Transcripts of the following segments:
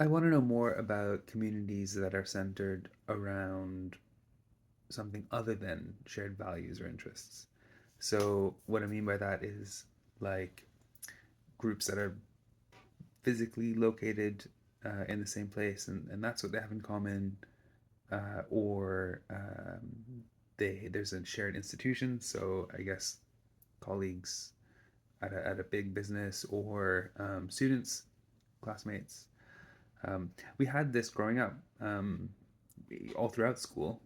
I want to know more about communities that are centered around something other than shared values or interests. So, what I mean by that is like groups that are physically located in the same place, and that's what they have in common, or there's a shared institution. So, I guess colleagues at a big business or students, classmates. We had this growing up, all throughout school.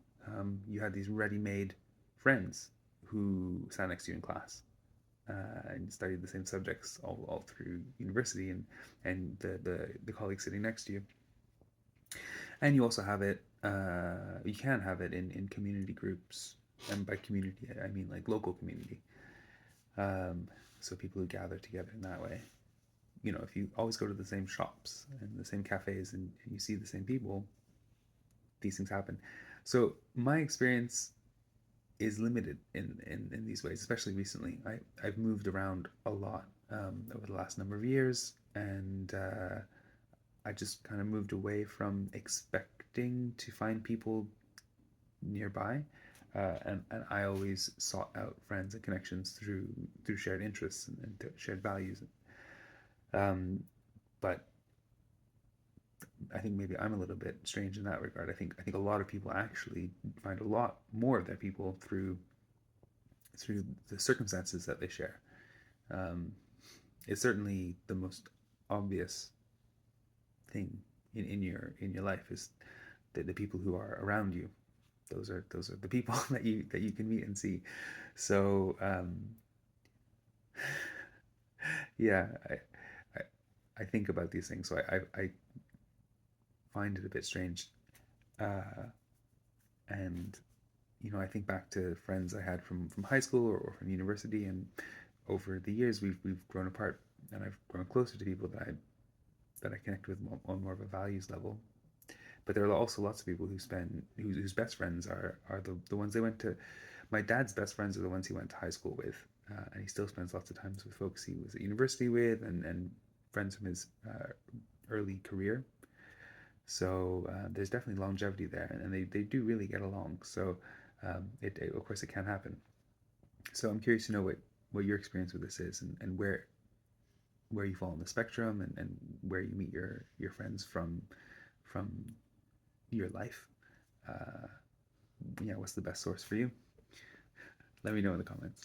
You had these ready-made friends who sat next to you in class and studied the same subjects all through university, and the colleagues sitting next to you. And you also have it, you can have it in community groups. And by community, I mean like local community. Um, so people who gather together in that way. If you always go to the same shops and the same cafes and you see the same people, these things happen. So my experience is limited in these ways, especially recently. I've moved around a lot over the last number of years, and I just kind of moved away from expecting to find people nearby. And I always sought out friends and connections through shared interests and shared values. Um, but I think maybe I'm a little bit strange in that regard. I think a lot of people actually find a lot more of their people through the circumstances that they share. Um, it's certainly the most obvious thing in your life is the people who are around you. Those are the people that you can meet and see. So yeah, I I think about these things. So I find it a bit strange, uh, and I think back to friends I had from high school or from university, and over the years we've grown apart, and I've grown closer to people that I connect with on more of a values level. But there are also lots of people whose best friends are the ones they went to. My dad's best friends are the ones he went to high school with, and he still spends lots of times with folks he was at university with, and friends from his early career. So there's definitely longevity there, and they do really get along. So of course it can happen. So I'm curious to know what your experience with this is, and where you fall on the spectrum, and where you meet your friends from your life. What's the best source for you? Let me know in the comments.